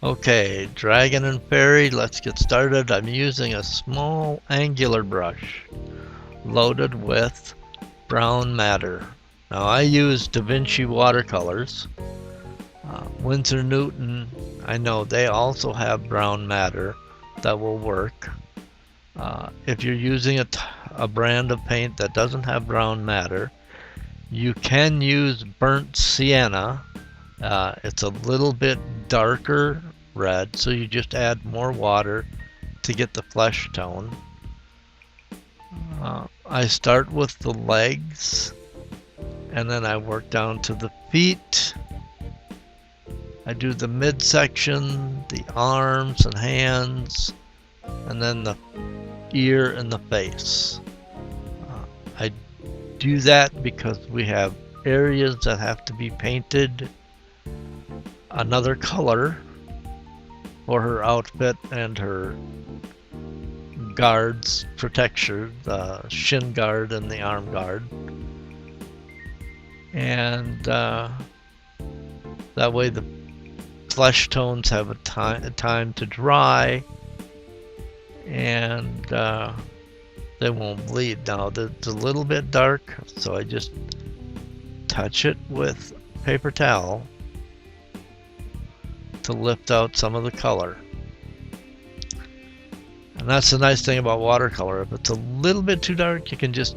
Okay, Dragon and Fairy, let's get started. I'm using a small angular brush loaded with brown matter. Now I use DaVinci watercolors. Winsor Newton, I know they also have brown matter that will work. If you're using a brand of paint that doesn't have brown matter, you can use burnt sienna. It's a little bit darker red, so you just add more water to get the flesh tone. I start with the legs and then I work down to the feet. I do the midsection, the arms and hands, and then the ear and the face. I do that because we have areas that have to be painted another color for her outfit and her guards protection, the shin guard and the arm guard. And that way the flesh tones have a time to dry and they won't bleed. Now it's a little bit dark, so I just touch it with paper towel to lift out some of the color. And that's the nice thing about watercolor. If it's a little bit too dark, you can just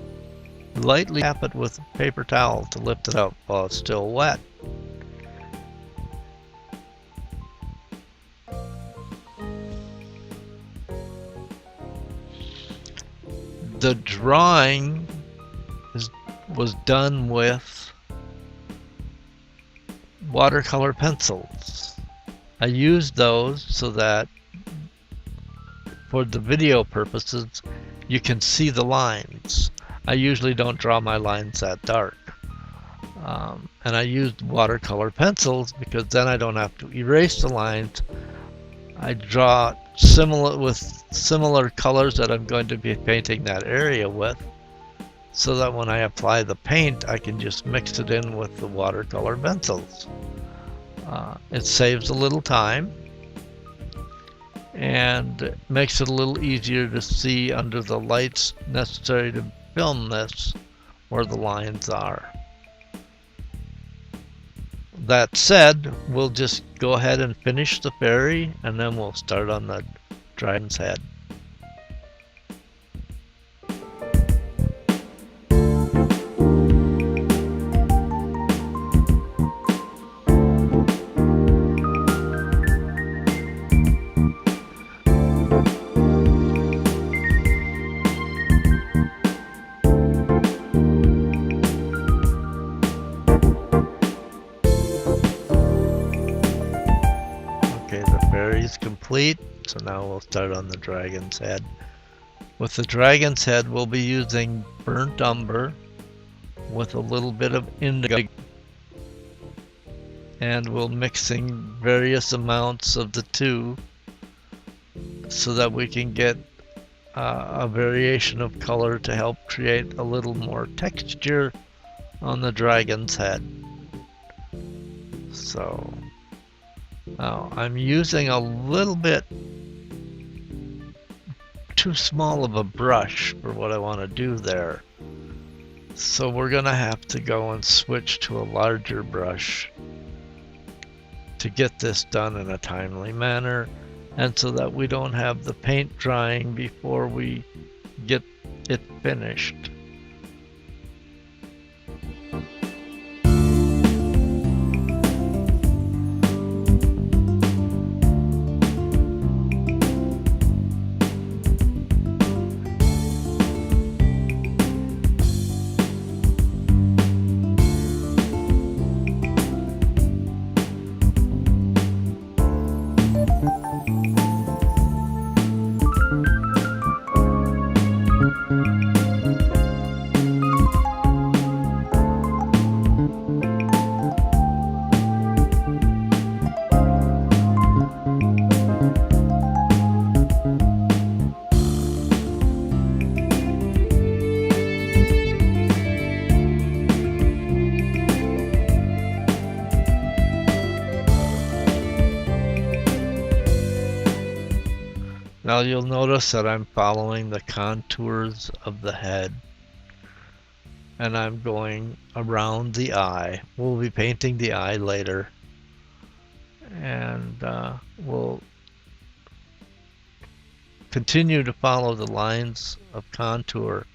lightly tap it with a paper towel to lift it out while it's still wet. The drawing was done with watercolor pencils. I used those so that for the video purposes you can see the lines. I usually don't draw my lines that dark. And I used watercolor pencils because then I don't have to erase the lines. I draw similar colors that I'm going to be painting that area with, so that when I apply the paint I can just mix it in with the watercolor pencils. It saves a little time and makes it a little easier to see under the lights necessary to film this where the lines are. That said, we'll just go ahead and finish the fairy and then we'll start on the dragon's head. Complete, so now we'll start on the dragon's head. With the dragon's head we'll be using burnt umber with a little bit of indigo, and we'll mixing various amounts of the two so that we can get a variation of color to help create a little more texture on the dragon's head. So now I'm using a little bit too small of a brush for what I want to do there. So we're going to have to go and switch to a larger brush to get this done in a timely manner, and so that we don't have the paint drying before we get it finished. Now you'll notice that I'm following the contours of the head, and I'm going around the eye. We'll be painting the eye later, and we'll continue to follow the lines of contour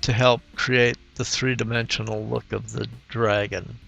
to help create the three-dimensional look of the dragon.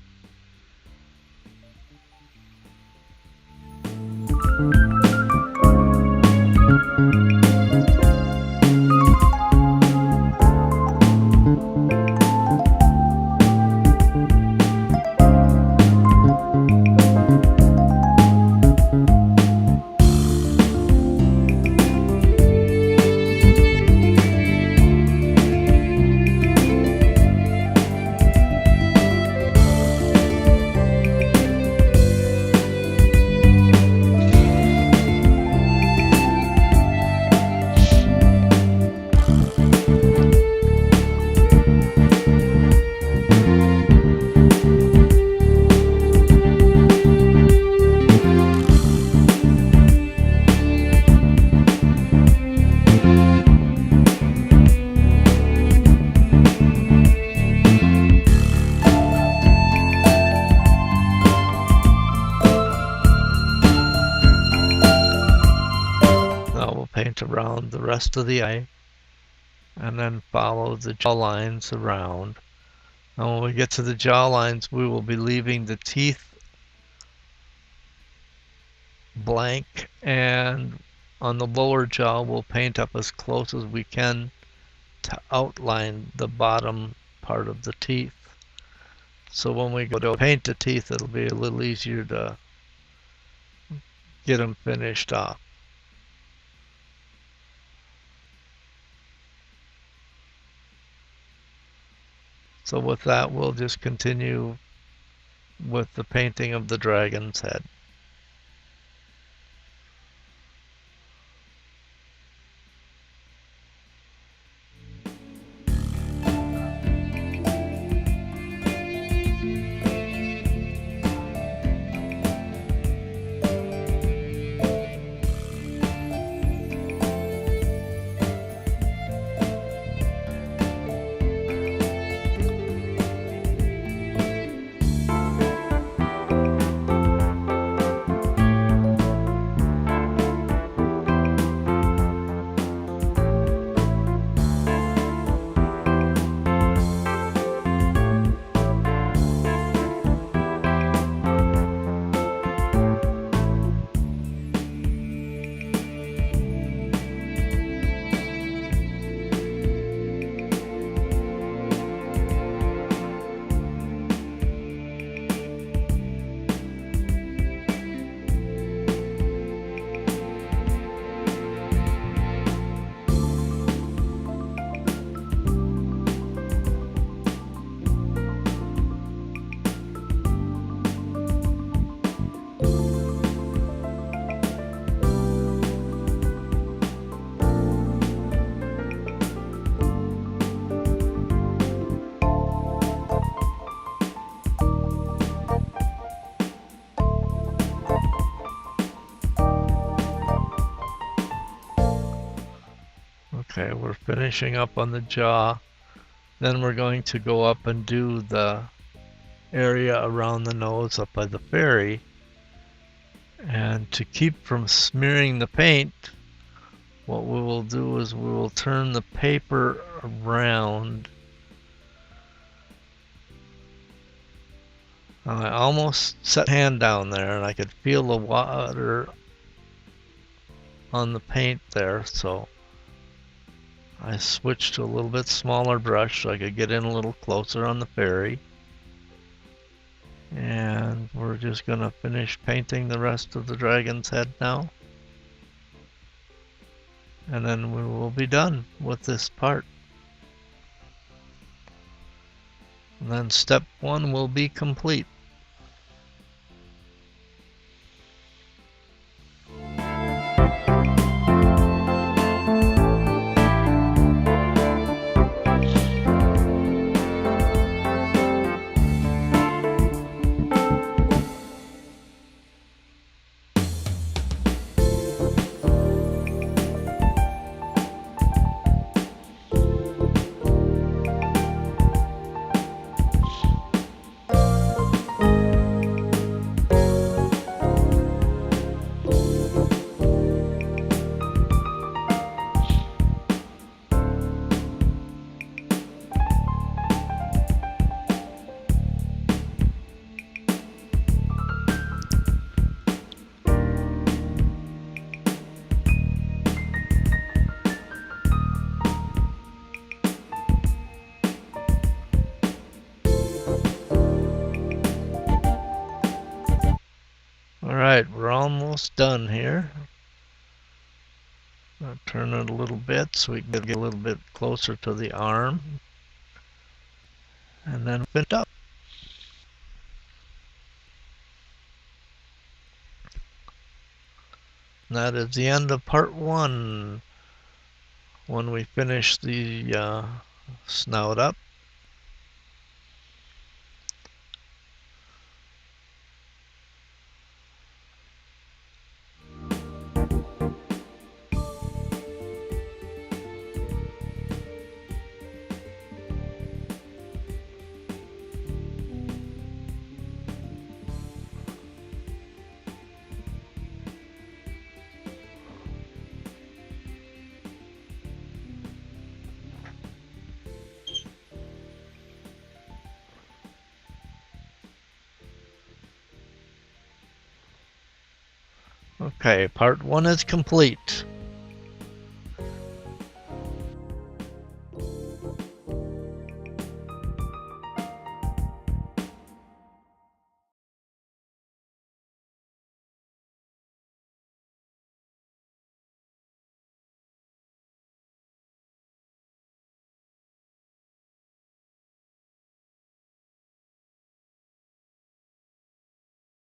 Paint around the rest of the eye and then follow the jaw lines around. And when we get to the jaw lines, we will be leaving the teeth blank, and on the lower jaw we'll paint up as close as we can to outline the bottom part of the teeth. So when we go to paint the teeth, it'll be a little easier to get them finished off. So with that, we'll just continue with the painting of the dragon's head. Okay, we're finishing up on the jaw. Then we're going to go up and do the area around the nose up by the fairy. And to keep from smearing the paint, what we will do is we will turn the paper around. I almost set my hand down there and I could feel the water on the paint there, so I switched to a little bit smaller brush so I could get in a little closer on the fairy. And we're just going to finish painting the rest of the dragon's head now. And then we will be done with this part. And then step 1 will be complete. Alright, we're almost done here. I'll turn it a little bit so we can get a little bit closer to the arm. And then finish up. And that is the end of part 1. When we finish the snout up. Okay, part 1 is complete.